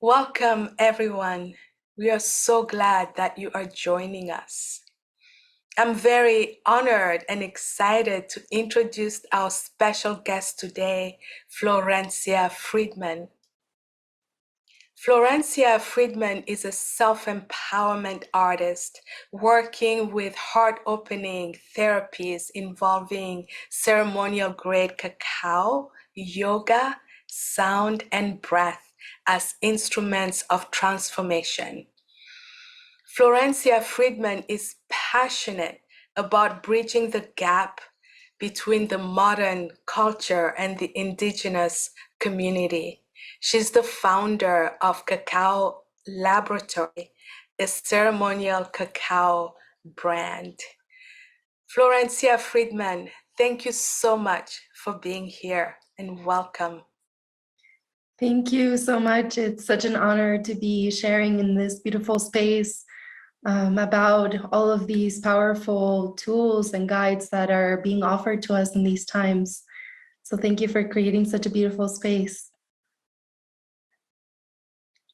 Welcome, everyone. We are so glad that you are joining us. I'm very honored and excited to introduce our special guest today, Florencia Friedman. Florencia Friedman is a self-empowerment artist working with heart-opening therapies involving ceremonial-grade cacao, yoga, sound, and breath as instruments of transformation. Florencia Friedman is passionate about bridging the gap between the modern culture and the indigenous community. She's the founder of Cacao Laboratory, a ceremonial cacao brand. Florencia Friedman, thank you so much for being here and welcome. Thank you so much. It's such an honor to be sharing in this beautiful space about all of these powerful tools and guides that are being offered to us in these times. So thank you for creating such a beautiful space.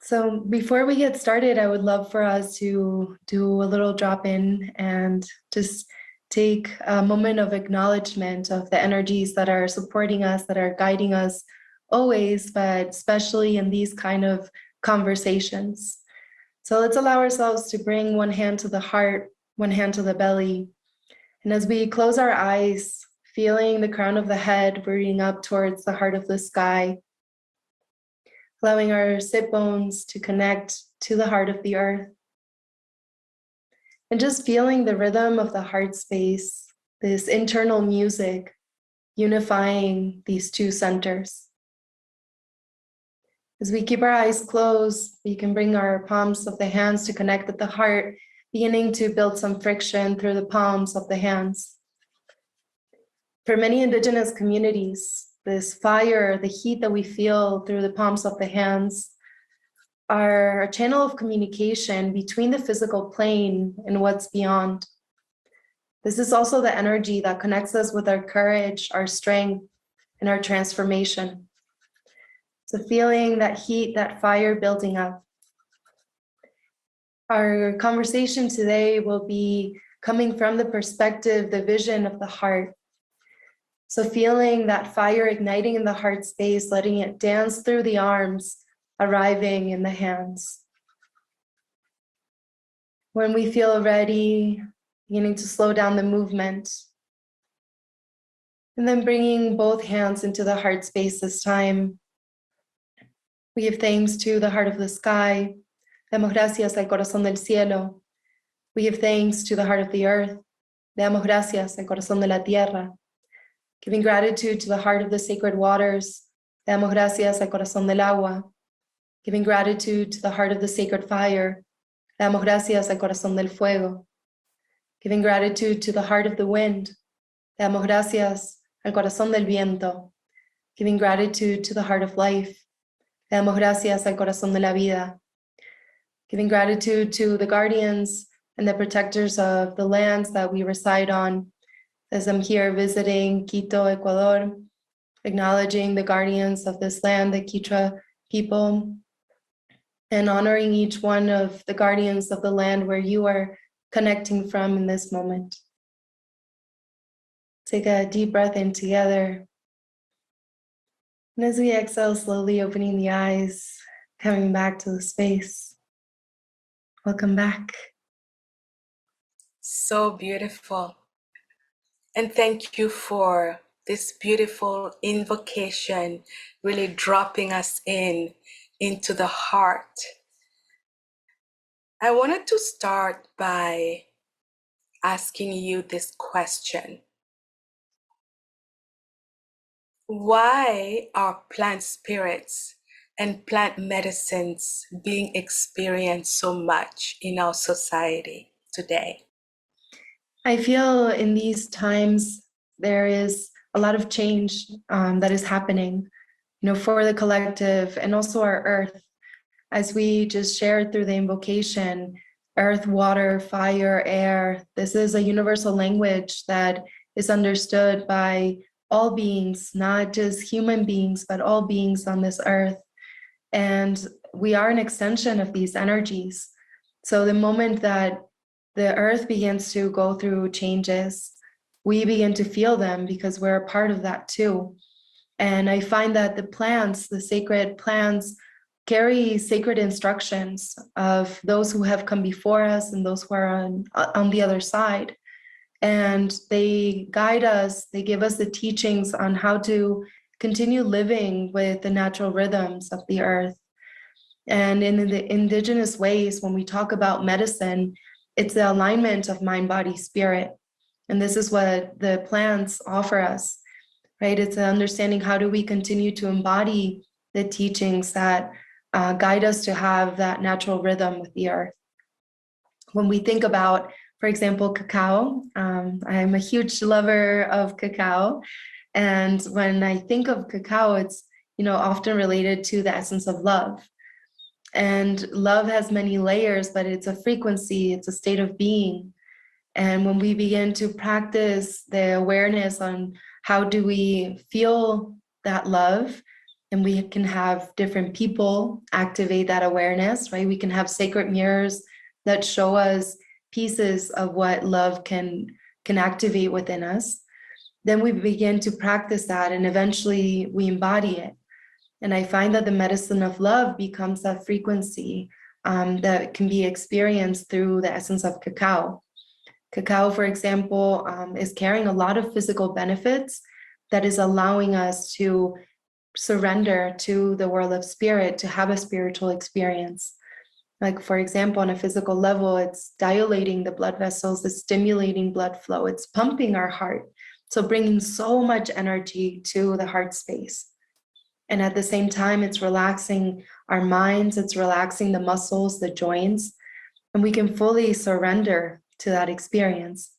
So before we get started, I would love for us to do a little drop in and just take a moment of acknowledgement of the energies that are supporting us, that are guiding us always, but especially in these kind of conversations. So let's allow ourselves to bring one hand to the heart, one hand to the belly. And as we close our eyes, feeling the crown of the head rooting up towards the heart of the sky, allowing our sit bones to connect to the heart of the earth, and just feeling the rhythm of the heart space, this internal music unifying these two centers. As we keep our eyes closed, we can bring our palms of the hands to connect with the heart, beginning to build some friction through the palms of the hands. For many indigenous communities, this fire, the heat that we feel through the palms of the hands, are a channel of communication between the physical plane and what's beyond. This is also the energy that connects us with our courage, our strength, and our transformation. So feeling that heat, that fire building up. Our conversation today will be coming from the perspective, the vision of the heart. So feeling that fire igniting in the heart space, letting it dance through the arms, arriving in the hands. When we feel ready, beginning to slow down the movement. And then bringing both hands into the heart space this time. We give thanks to the heart of the sky. Damos gracias al corazón del cielo. We give thanks to the heart of the earth. Damos gracias al corazón de la tierra. Giving gratitude to the heart of the sacred waters. Damos gracias al corazón del agua. Giving gratitude to the heart of the sacred fire. Damos gracias al corazón del fuego. Giving gratitude to the heart of the wind. Damos gracias al corazón del viento. Giving gratitude to the heart of life. Damos gracias al corazón de la vida. Giving gratitude to the guardians and the protectors of the lands that we reside on. As I'm here visiting Quito, Ecuador, acknowledging the guardians of this land, the Quechua people, and honoring each one of the guardians of the land where you are connecting from in this moment. Take a deep breath in together. And as we exhale, slowly opening the eyes, coming back to the space. Welcome back. So beautiful. And thank you for this beautiful invocation, really dropping us into the heart. I wanted to start by asking you this question. Why are plant spirits and plant medicines being experienced so much in our society today? I feel in these times there is a lot of change that is happening, for the collective and also our earth. As we just shared through the invocation, earth, water, fire, air, this is a universal language that is understood by all beings, not just human beings, but all beings on this earth. And we are an extension of these energies. So the moment that the earth begins to go through changes, we begin to feel them because we're a part of that too. And I find that the plants, the sacred plants, carry sacred instructions of those who have come before us and those who are on the other side. And they guide us, they give us the teachings on how to continue living with the natural rhythms of the earth. And in the indigenous ways, when we talk about medicine, it's the alignment of mind, body, spirit. And this is what the plants offer us, right? It's understanding how do we continue to embody the teachings that guide us to have that natural rhythm with the earth. When we think about, for example, cacao, I'm a huge lover of cacao. And when I think of cacao, it's often related to the essence of love. And love has many layers, but it's a frequency, it's a state of being. And when we begin to practice the awareness on how do we feel that love, and we can have different people activate that awareness, right? We can have sacred mirrors that show us pieces of what love can activate within us. Then we begin to practice that, and eventually we embody it. And I find that the medicine of love becomes that frequency that can be experienced through the essence of cacao. Cacao, for example, is carrying a lot of physical benefits that is allowing us to surrender to the world of spirit, to have a spiritual experience. Like, for example, on a physical level, it's dilating the blood vessels, it's stimulating blood flow, it's pumping our heart. So bringing so much energy to the heart space. And at the same time, it's relaxing our minds, it's relaxing the muscles, the joints, and we can fully surrender to that experience.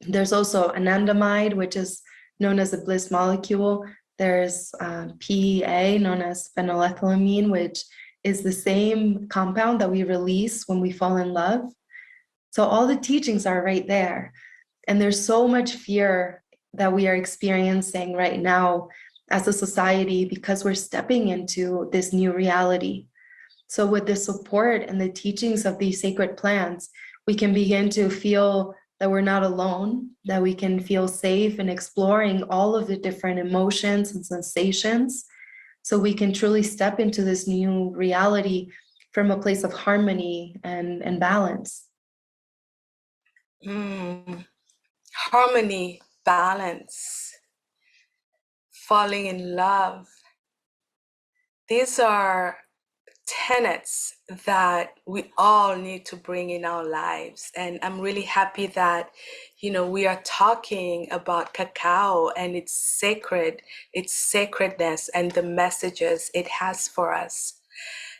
There's also anandamide, which is known as a bliss molecule. There's PEA, known as phenylethylamine, which is the same compound that we release when we fall in love. So all the teachings are right there. And there's so much fear that we are experiencing right now as a society because we're stepping into this new reality. So with the support and the teachings of these sacred plants, we can begin to feel that we're not alone, that we can feel safe in exploring all of the different emotions and sensations. So we can truly step into this new reality from a place of harmony and balance. Harmony, balance, falling in love. These are tenets that we all need to bring in our lives. And I'm really happy that, we are talking about cacao and its sacredness and the messages it has for us.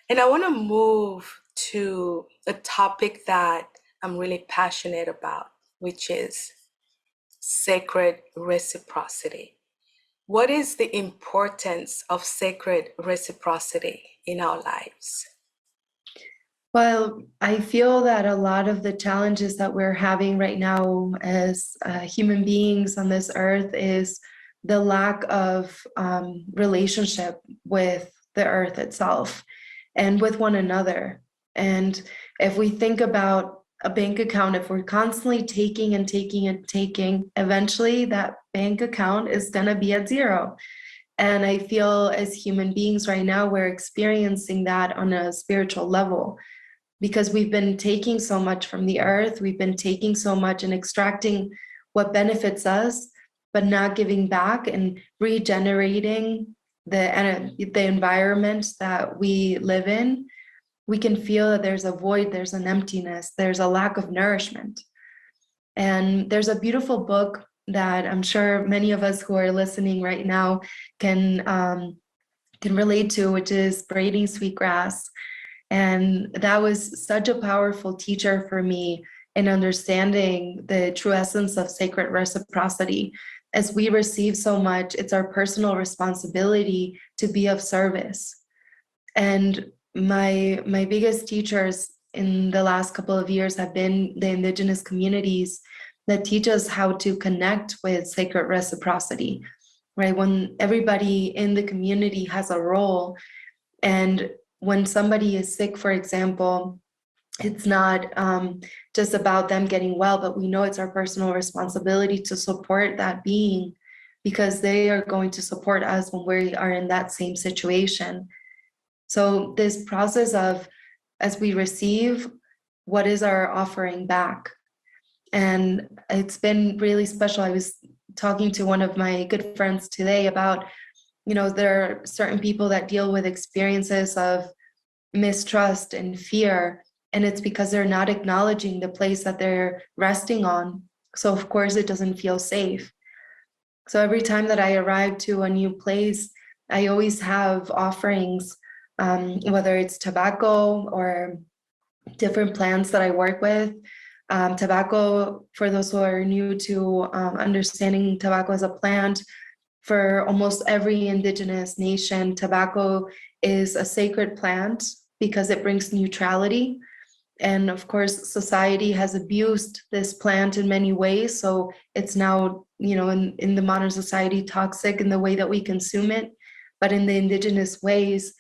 And I want to move to a topic that I'm really passionate about, which is sacred reciprocity. What is the importance of sacred reciprocity in our lives? Well, I feel that a lot of the challenges that we're having right now as human beings on this earth is the lack of relationship with the earth itself and with one another. And if we think about a bank account, if we're constantly taking and taking and taking, eventually that bank account is going to be at zero. And I feel as human beings right now, we're experiencing that on a spiritual level because we've been taking so much from the earth. We've been taking so much and extracting what benefits us, but not giving back and regenerating the environment that we live in. We can feel that there's a void, there's an emptiness, there's a lack of nourishment. And there's a beautiful book that I'm sure many of us who are listening right now can relate to, which is Braiding Sweetgrass. And that was such a powerful teacher for me in understanding the true essence of sacred reciprocity. As we receive so much, it's our personal responsibility to be of service. And my biggest teachers in the last couple of years have been the indigenous communities that teach us how to connect with sacred reciprocity, right? When everybody in the community has a role and when somebody is sick, for example, it's not just about them getting well, but we know it's our personal responsibility to support that being, because they are going to support us when we are in that same situation. So this process of, as we receive, what is our offering back? And it's been really special. I was talking to one of my good friends today about, there are certain people that deal with experiences of mistrust and fear, and it's because they're not acknowledging the place that they're resting on. So of course it doesn't feel safe. So every time that I arrive to a new place, I always have offerings, whether it's tobacco or different plants that I work with. Tobacco, for those who are new to understanding tobacco as a plant, for almost every indigenous nation, tobacco is a sacred plant because it brings neutrality. And of course, society has abused this plant in many ways. So it's now, in the modern society, toxic in the way that we consume it. But in the indigenous ways,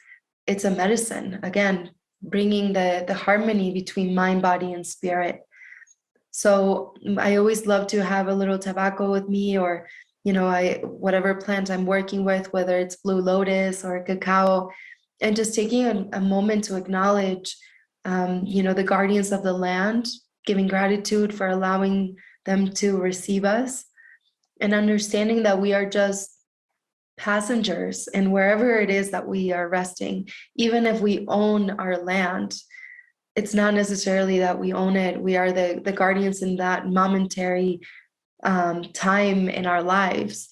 it's a medicine, again, bringing the harmony between mind, body, and spirit. So I always love to have a little tobacco with me, or whatever plant I'm working with, whether it's blue lotus or cacao, and just taking a moment to acknowledge, the guardians of the land, giving gratitude for allowing them to receive us, and understanding that we are just passengers, and wherever it is that we are resting, even if we own our land, it's not necessarily that we own it. We are the guardians in that momentary time in our lives.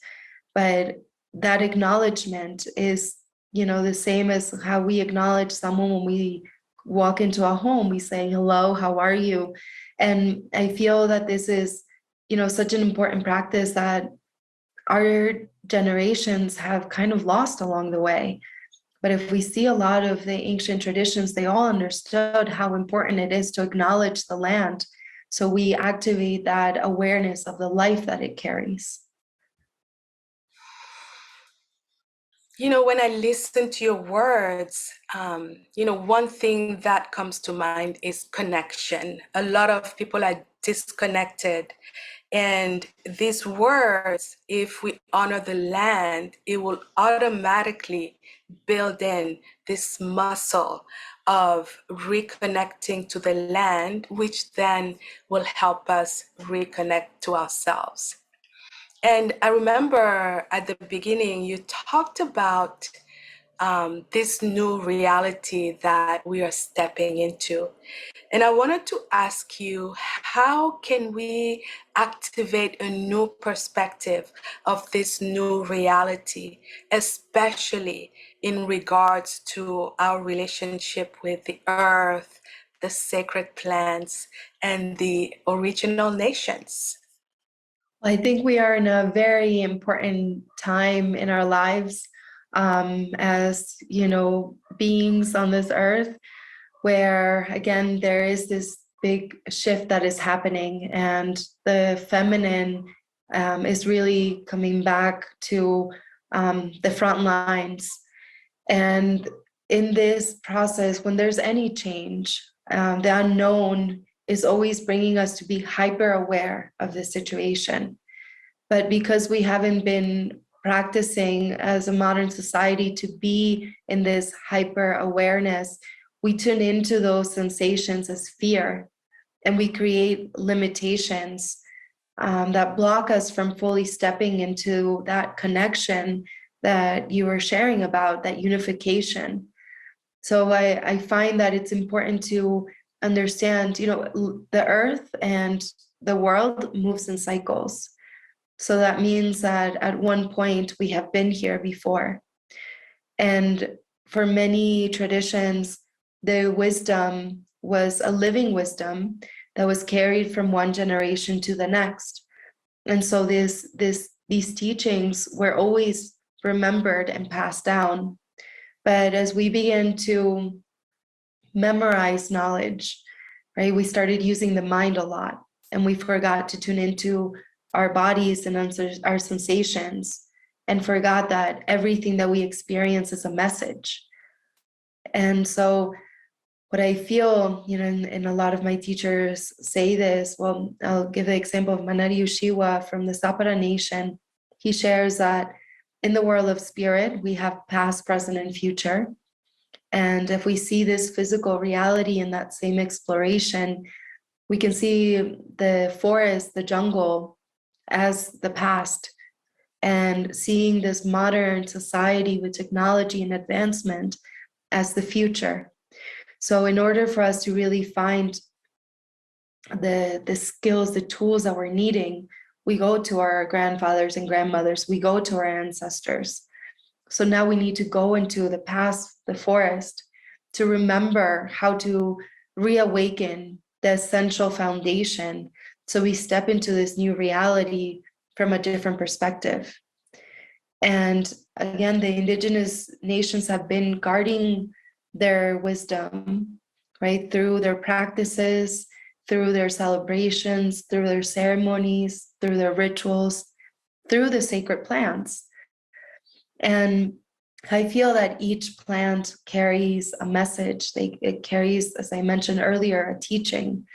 But that acknowledgement is, the same as how we acknowledge someone when we walk into a home. We say, hello, how are you? And I feel that this is, such an important practice that our generations have kind of lost along the way. But if we see a lot of the ancient traditions, they all understood how important it is to acknowledge the land. So we activate that awareness of the life that it carries. When I listen to your words, one thing that comes to mind is connection. A lot of people are disconnected. And these words, if we honor the land, it will automatically build in this muscle of reconnecting to the land, which then will help us reconnect to ourselves. And I remember at the beginning, you talked about this new reality that we are stepping into. And I wanted to ask you, how can we activate a new perspective of this new reality, especially in regards to our relationship with the earth, the sacred plants, and the original nations? I think we are in a very important time in our lives, as beings on this earth, where again there is this big shift that is happening, and the feminine is really coming back to the front lines. And in this process, when there's any change, the unknown is always bringing us to be hyper aware of the situation. But because we haven't been practicing as a modern society to be in this hyper awareness, we tune into those sensations as fear, and we create limitations that block us from fully stepping into that connection that you were sharing about, that unification. So I find that it's important to understand, the earth and the world moves in cycles. So that means that at one point we have been here before. And for many traditions, the wisdom was a living wisdom that was carried from one generation to the next. And so these teachings were always remembered and passed down. But as we begin to memorize knowledge, right, we started using the mind a lot, and we forgot to tune into our bodies and our sensations, and forgot that everything that we experience is a message. And so what I feel, and a lot of my teachers say this, well, I'll give the example of Manari Ushiwa from the Sapara Nation. He shares that in the world of spirit, we have past, present, and future. And if we see this physical reality in that same exploration, we can see the forest, the jungle as the past, and seeing this modern society with technology and advancement as the future. So in order for us to really find the skills, the tools that we're needing, we go to our grandfathers and grandmothers, we go to our ancestors. So now we need to go into the past, the forest, to remember how to reawaken the essential foundation. So we step into this new reality from a different perspective. And again, the indigenous nations have been guarding their wisdom, right, through their practices, through their celebrations, through their ceremonies, through their rituals, through the sacred plants. And I feel that each plant carries a message. It carries, as I mentioned earlier, a teaching.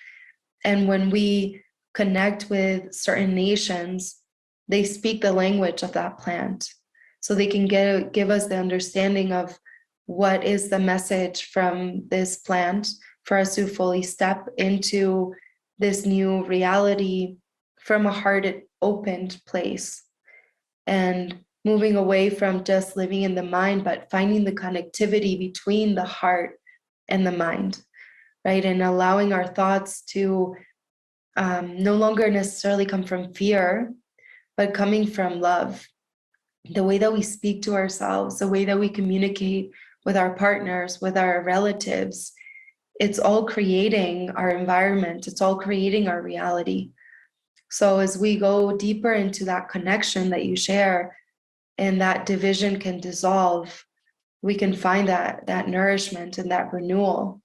And when we connect with certain nations, they speak the language of that plant. So they can give us the understanding of what is the message from this plant for us to fully step into this new reality from a hearted, opened place. And moving away from just living in the mind, but finding the connectivity between the heart and the mind, right? And allowing our thoughts to no longer necessarily come from fear, but coming from love. The way that we speak to ourselves, the way that we communicate with our partners, with our relatives, it's all creating our environment, it's all creating our reality. So as we go deeper into that connection that you share, and that division can dissolve, we can find that nourishment and that renewal.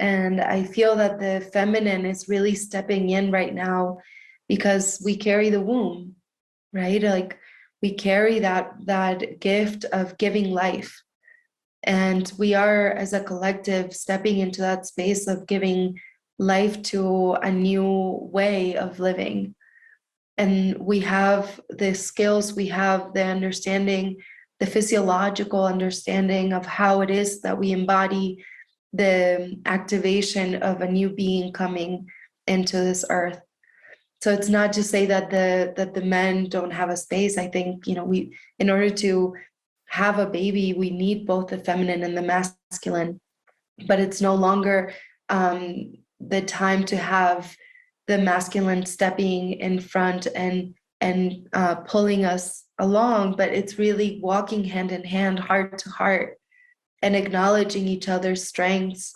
And I feel that the feminine is really stepping in right now because we carry the womb, right? Like we carry that gift of giving life. And we are, as a collective, stepping into that space of giving life to a new way of living. And we have the skills, we have the understanding, the physiological understanding of how it is that we embody the activation of a new being coming into this earth. So it's not to say that the men don't have a space. I think, we, in order to have a baby, we need both the feminine and the masculine, but it's no longer the time to have the masculine stepping in front and pulling us along, but it's really walking hand in hand, heart to heart, and acknowledging each other's strengths,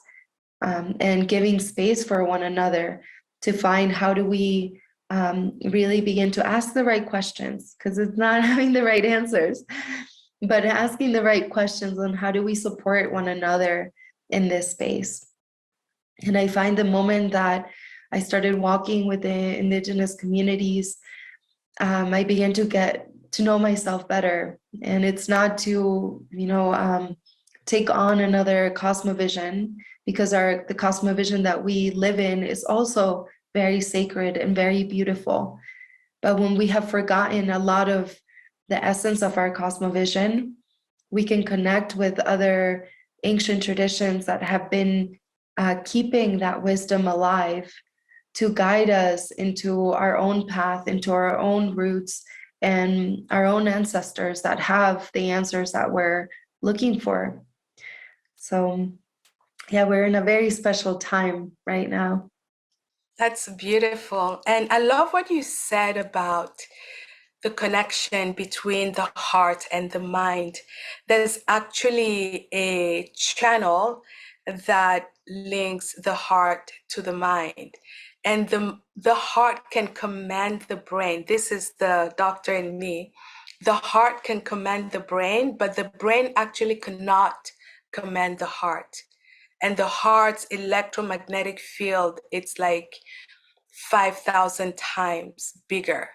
and giving space for one another to find how do we really begin to ask the right questions, because it's not having the right answers, but asking the right questions on how do we support one another in this space. And I find the moment that I started walking with the indigenous communities, I began to get to know myself better. And it's not to, take on another cosmovision, because the cosmovision that we live in is also very sacred and very beautiful. But when we have forgotten a lot of the essence of our cosmovision, we can connect with other ancient traditions that have been keeping that wisdom alive to guide us into our own path, into our own roots, and our own ancestors that have the answers that we're looking for. So, yeah, we're in a very special time right now. That's beautiful. And I love what you said about the connection between the heart and the mind. There's actually a channel that links the heart to the mind. And the heart can command the brain. This is the doctor in me. The heart can command the brain, but the brain actually cannot command the heart. And the heart's electromagnetic field, it's like 5,000 times bigger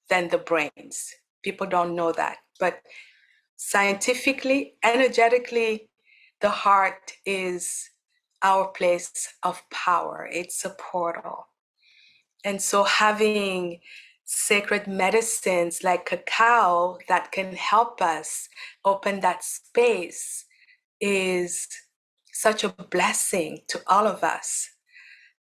than the brains. People don't know that. But scientifically, energetically, the heart is our place of power. It's a portal. And so having sacred medicines like cacao that can help us open that space is such a blessing to all of us.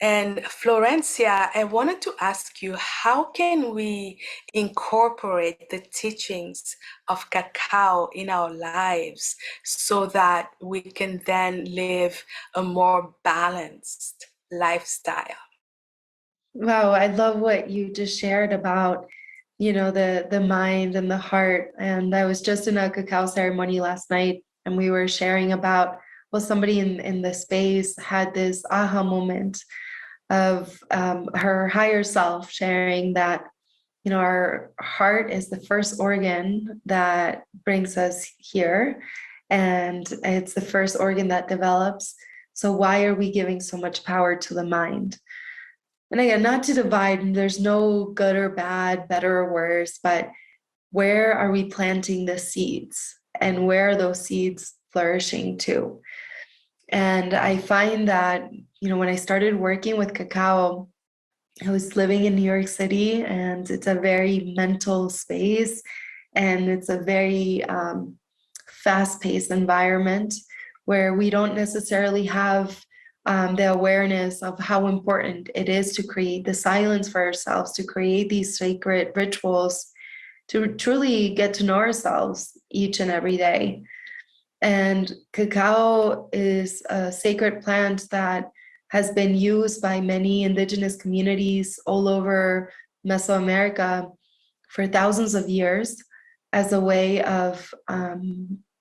And Florencia, I wanted to ask you, how can we incorporate the teachings of cacao in our lives so that we can then live a more balanced lifestyle? Wow, I love what you just shared about, the mind and the heart. And I was just in a cacao ceremony last night, and we were sharing about, well, somebody in the space had this aha moment of her higher self sharing that, our heart is the first organ that brings us here, and it's the first organ that develops. So why are we giving so much power to the mind? And again, not to divide, there's no good or bad, better or worse, but where are we planting the seeds, and where are those seeds flourishing to? And I find that, when I started working with cacao, I was living in New York City, and it's a very mental space, and it's a very fast-paced environment where we don't necessarily have the awareness of how important it is to create the silence for ourselves, to create these sacred rituals, to truly get to know ourselves each and every day. And cacao is a sacred plant that has been used by many indigenous communities all over Mesoamerica for thousands of years as a way of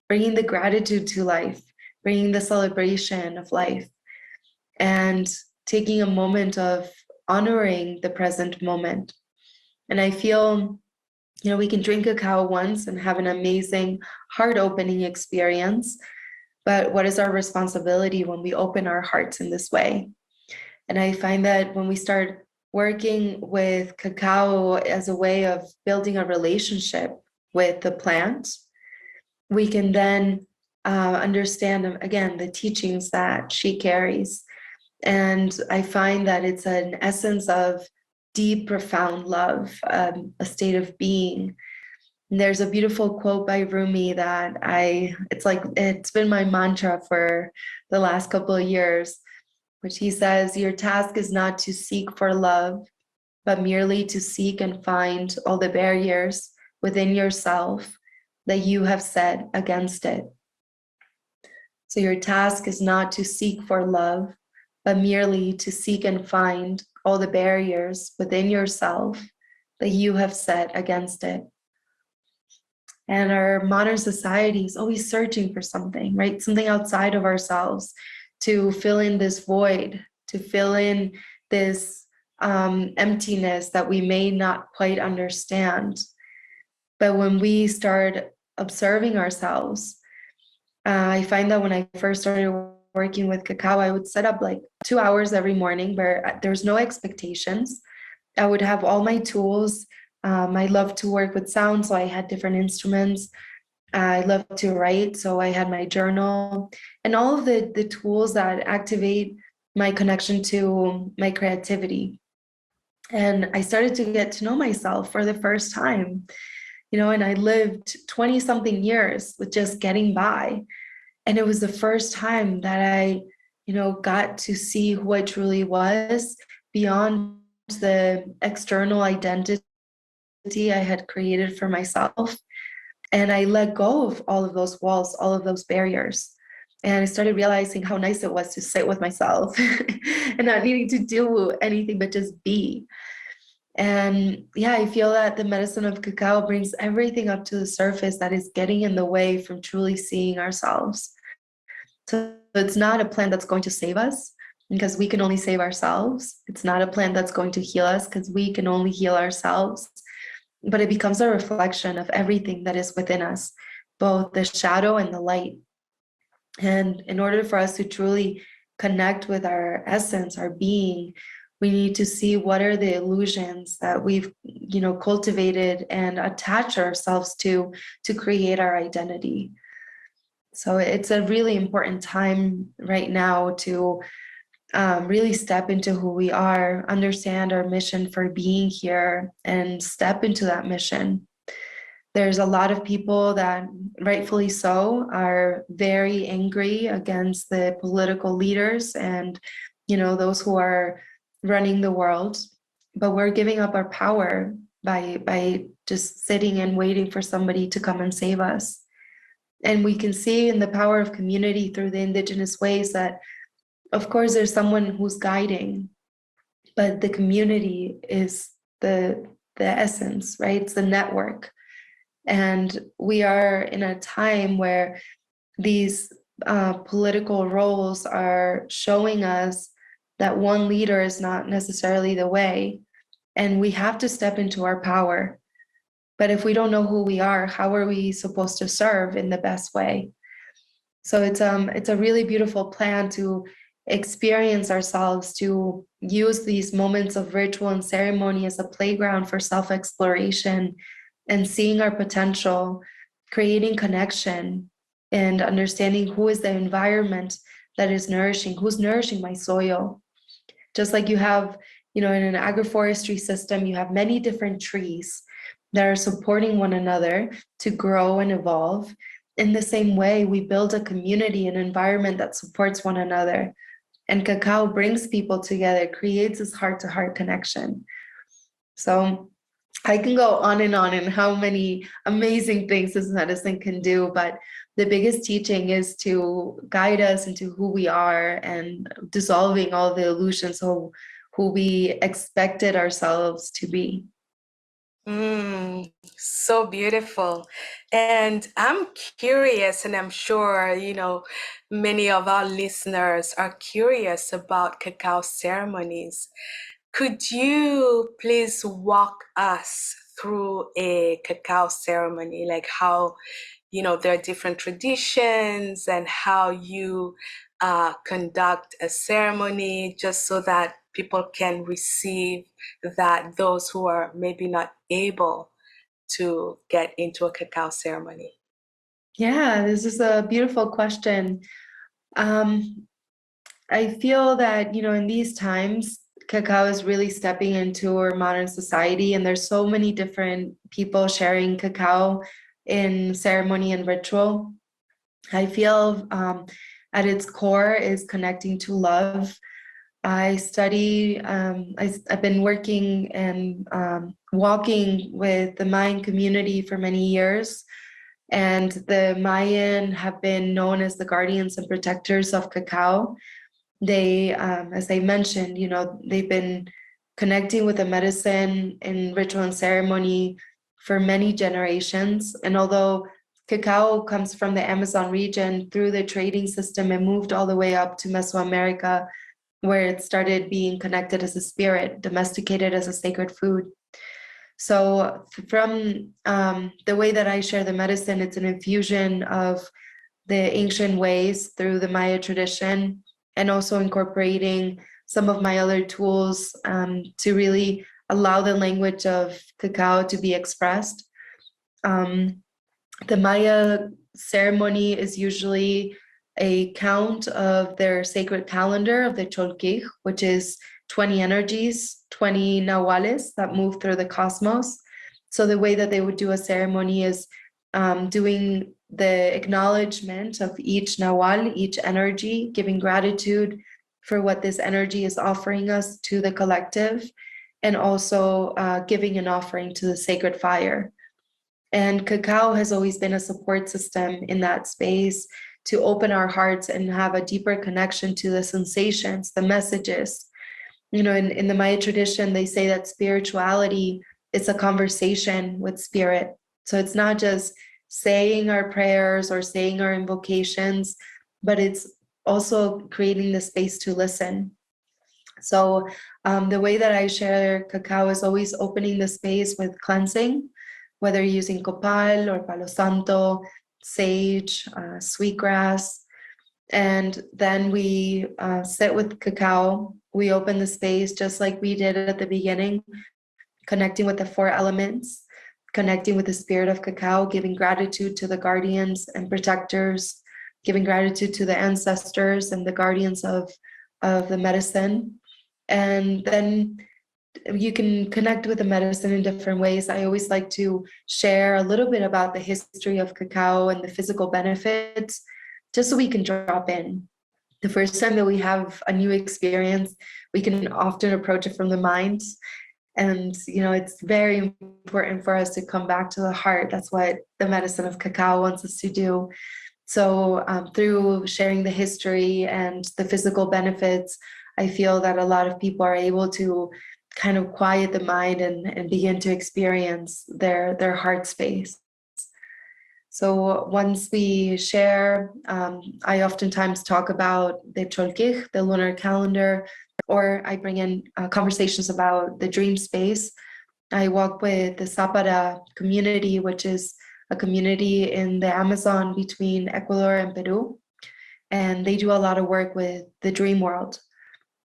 bringing the gratitude to life, bringing the celebration of life, and taking a moment of honoring the present moment. And I feel, we can drink cacao once and have an amazing heart-opening experience, but what is our responsibility when we open our hearts in this way? And I find that when we start working with cacao as a way of building a relationship with the plant, we can then understand, again, the teachings that she carries. And I find that it's an essence of deep, profound love, a state of being. And there's a beautiful quote by Rumi that it's been my mantra for the last couple of years, which he says, "Your task is not to seek for love, but merely to seek and find all the barriers within yourself that you have set against it." So your task is not to seek for love, but merely to seek and find all the barriers within yourself that you have set against it. And our modern society is always searching for something, right? Something outside of ourselves to fill in this void, to fill in this emptiness that we may not quite understand. But when we start observing ourselves, I find that when I first started working with cacao, I would set up like 2 hours every morning where there's no expectations. I would have all my tools. I love to work with sound, so I had different instruments. I love to write, so I had my journal and all of the tools that activate my connection to my creativity. And I started to get to know myself for the first time, and I lived 20 something years with just getting by. And it was the first time that I, got to see who I truly was beyond the external identity I had created for myself. And I let go of all of those walls, all of those barriers. And I started realizing how nice it was to sit with myself and not needing to do anything but just be. And yeah, I feel that the medicine of cacao brings everything up to the surface that is getting in the way from truly seeing ourselves. So it's not a plant that's going to save us because we can only save ourselves. It's not a plant that's going to heal us because we can only heal ourselves. But it becomes a reflection of everything that is within us, both the shadow and the light. And in order for us to truly connect with our essence, our being, we need to see what are the illusions that we've, cultivated and attach ourselves to create our identity. So it's a really important time right now to really step into who we are, understand our mission for being here, and step into that mission. There's a lot of people that, rightfully so, are very angry against the political leaders and, those who are running the world. But we're giving up our power by just sitting and waiting for somebody to come and save us. And we can see in the power of community through the indigenous ways that, of course, there's someone who's guiding, but the community is the essence, right? It's the network. And we are in a time where these political roles are showing us that one leader is not necessarily the way, and we have to step into our power. But if we don't know who we are, how are we supposed to serve in the best way? So it's a really beautiful plan to experience ourselves, to use these moments of ritual and ceremony as a playground for self-exploration and seeing our potential, creating connection, and understanding who is the environment that is nourishing, who's nourishing my soil. Just like you have, in an agroforestry system, you have many different trees that are supporting one another to grow and evolve. In the same way, we build a community, an environment that supports one another. And cacao brings people together, creates this heart-to-heart connection. So I can go on and how many amazing things this medicine can do, but the biggest teaching is to guide us into who we are and dissolving all the illusions of who we expected ourselves to be. So beautiful. And I'm curious, and I'm sure, many of our listeners are curious about cacao ceremonies. Could you please walk us through a cacao ceremony, like how, there are different traditions and how you conduct a ceremony, just so that people can receive that, those who are maybe not able to get into a cacao ceremony? Yeah, this is a beautiful question. I feel that, in these times, cacao is really stepping into our modern society, and there's so many different people sharing cacao in ceremony and ritual. I feel at its core is connecting to love. I study, I've been working and walking with the Mayan community for many years. And the Mayan have been known as the guardians and protectors of cacao. They, as I mentioned, they've been connecting with the medicine in ritual and ceremony for many generations. And although cacao comes from the Amazon region through the trading system and moved all the way up to Mesoamerica, where it started being connected as a spirit, domesticated as a sacred food. So from the way that I share the medicine, it's an infusion of the ancient ways through the Maya tradition, and also incorporating some of my other tools to really allow the language of cacao to be expressed. The Maya ceremony is usually a count of their sacred calendar of the Cholquij, which is 20 energies, 20 nahuales that move through the cosmos. So the way that they would do a ceremony is doing the acknowledgement of each nahual, each energy, giving gratitude for what this energy is offering us to the collective, and also giving an offering to the sacred fire. And cacao has always been a support system in that space to open our hearts and have a deeper connection to the sensations, the messages. In the Maya tradition, they say that spirituality is a conversation with spirit. So it's not just saying our prayers or saying our invocations, but it's also creating the space to listen. So the way that I share cacao is always opening the space with cleansing, whether you're using copal or palo santo, sage, sweetgrass. And then we sit with cacao. We open the space just like we did at the beginning, connecting with the 4 elements, connecting with the spirit of cacao, giving gratitude to the guardians and protectors, giving gratitude to the ancestors and the guardians of the medicine. And then you can connect with the medicine in different ways. I always like to share a little bit about the history of cacao and the physical benefits, just so we can drop in. The first time that we have a new experience, we can often approach it from the mind. And, it's very important for us to come back to the heart. That's what the medicine of cacao wants us to do. So through sharing the history and the physical benefits, I feel that a lot of people are able to kind of quiet the mind and begin to experience their heart space. So once we share, I oftentimes talk about the cholkij, the lunar calendar, or I bring in conversations about the dream space. I walk with the Zapara community, which is a community in the Amazon between Ecuador and Peru. And they do a lot of work with the dream world,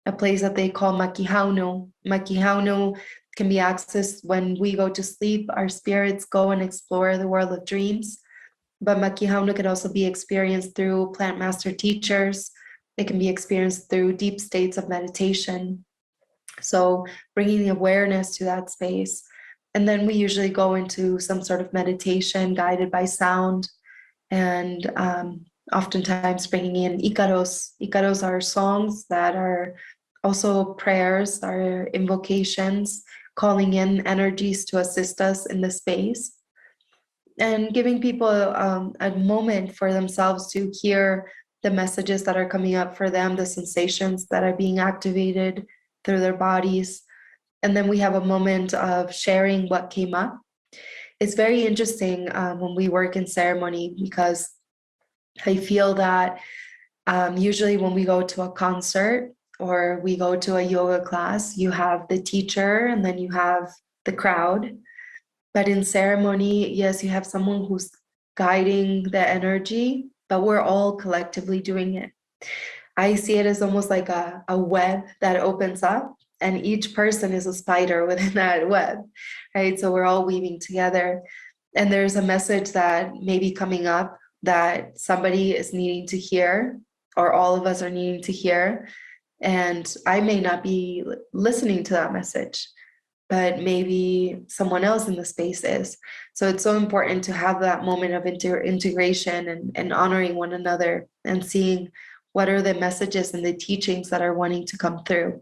a place that they call Makihauno. Makihauno can be accessed when we go to sleep. Our spirits go and explore the world of dreams. But Makihauno can also be experienced through plant master teachers. It can be experienced through deep states of meditation. So bringing the awareness to that space. And then we usually go into some sort of meditation guided by sound, and oftentimes bringing in Icaros. Icaros are songs that are also prayers, are invocations, calling in energies to assist us in the space, and giving people a moment for themselves to hear the messages that are coming up for them, the sensations that are being activated through their bodies. And then we have a moment of sharing what came up. It's very interesting when we work in ceremony, because I feel that usually when we go to a concert or we go to a yoga class, you have the teacher and then you have the crowd. But in ceremony, yes, you have someone who's guiding the energy, but we're all collectively doing it. I see it as almost like a web that opens up, and each person is a spider within that web, right? So we're all weaving together. And there's a message that may be coming up that somebody is needing to hear, or all of us are needing to hear. And I may not be listening to that message, but maybe someone else in the space is. So it's so important to have that moment of integration and honoring one another and seeing what are the messages and the teachings that are wanting to come through.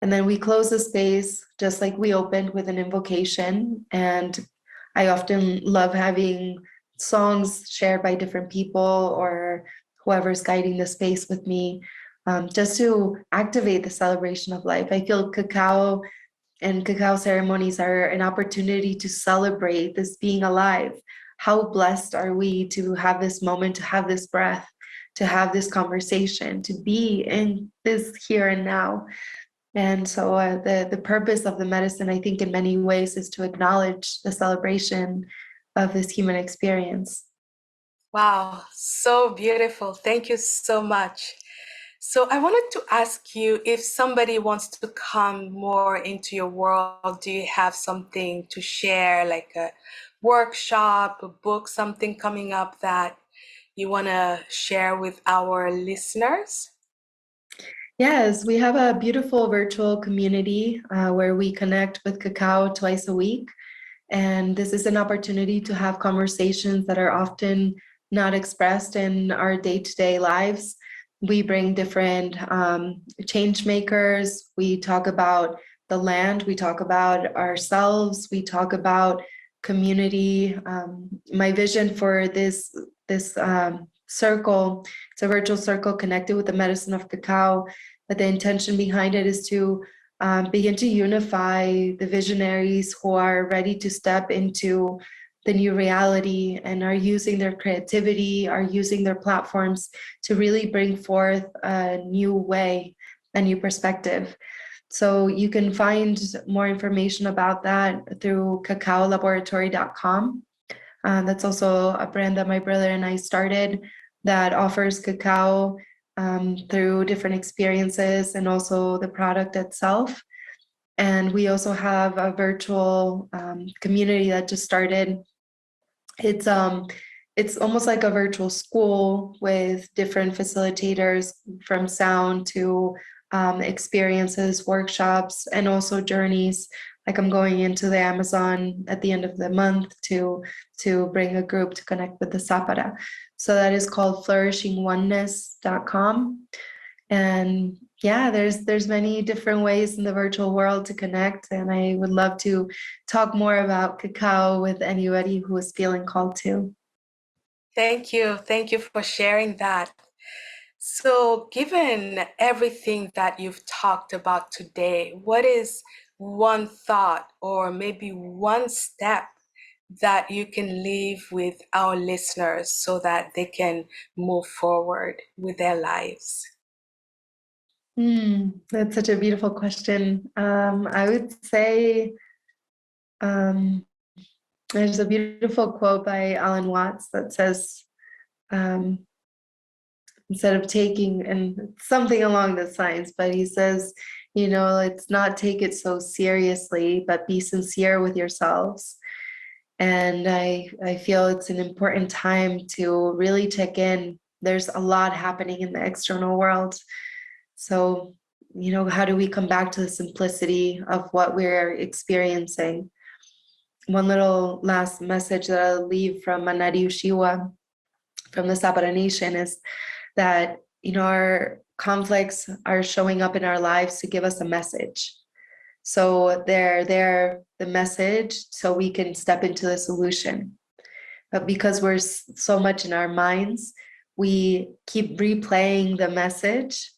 And then we close the space just like we opened, with an invocation. And I often love having songs shared by different people or whoever's guiding the space with me, just to activate the celebration of life. I feel cacao and cacao ceremonies are an opportunity to celebrate this being alive. How blessed are we to have this moment, to have this breath, to have this conversation, to be in this here and now. And so the purpose of the medicine, I think in many ways, is to acknowledge the celebration of this human experience. Wow, so beautiful. Thank you so much. So I wanted to ask you, if somebody wants to come more into your world, do you have something to share, like a workshop, a book, something coming up that you want to share with our listeners? Yes, we have a beautiful virtual community where we connect with cacao twice a week. And this is an opportunity to have conversations that are often not expressed in our day-to-day lives. We bring different change makers. We talk about the land. We talk about ourselves. We talk about community. My vision for this circle, it's a virtual circle connected with the medicine of cacao, but the intention behind it is to begin to unify the visionaries who are ready to step into the new reality and are using their creativity, are using their platforms to really bring forth a new way, a new perspective. So you can find more information about that through cacaolaboratory.com. That's also a brand that my brother and I started that offers cacao through different experiences and also the product itself. And we also have a virtual community that just started. It's it's almost like a virtual school with different facilitators from sound to experiences, workshops, and also journeys. Like I'm going into the Amazon at the end of the month to bring a group to connect with the Sapara. So that is called flourishingoneness.com. And yeah, there's many different ways in the virtual world to connect. And I would love to talk more about Cacao with anybody who is feeling called to. Thank you. Thank you for sharing that. So, given everything that you've talked about today, what is one thought or maybe one step that you can leave with our listeners so that they can move forward with their lives? That's such a beautiful question. I would say there's a beautiful quote by Alan Watts that says, um, instead of taking, and something along the lines, but he says, let's not take it so seriously, but be sincere with yourselves. And I feel it's an important time to really check in. There's a lot happening in the external world. So, how do we come back to the simplicity of what we're experiencing? One little last message that I'll leave from Manari Ushiwa from the Sabara Nation is that, our conflicts are showing up in our lives to give us a message. So they're there, the message, so we can step into the solution. But because we're so much in our minds, we keep replaying the message,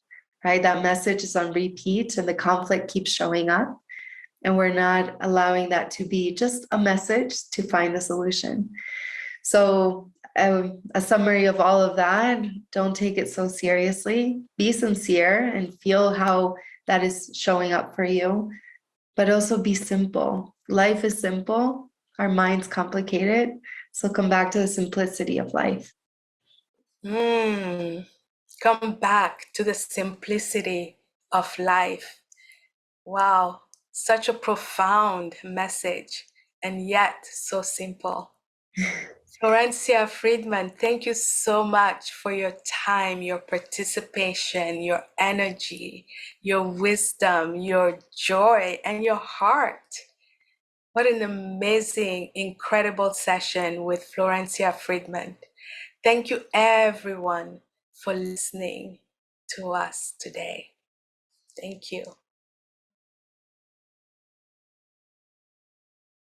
right? That message is on repeat and the conflict keeps showing up. And we're not allowing that to be just a message to find the solution. So, a summary of all of that: don't take it so seriously, be sincere and feel how that is showing up for you, but also be simple. Life is simple, our mind's complicated. So, come back to the simplicity of life. Come back to the simplicity of life. Wow, such a profound message, and yet so simple. Florencia Friedman, thank you so much for your time, your participation, your energy, your wisdom, your joy, and your heart. What an amazing, incredible session with Florencia Friedman. Thank you, everyone, for listening to us today. Thank you.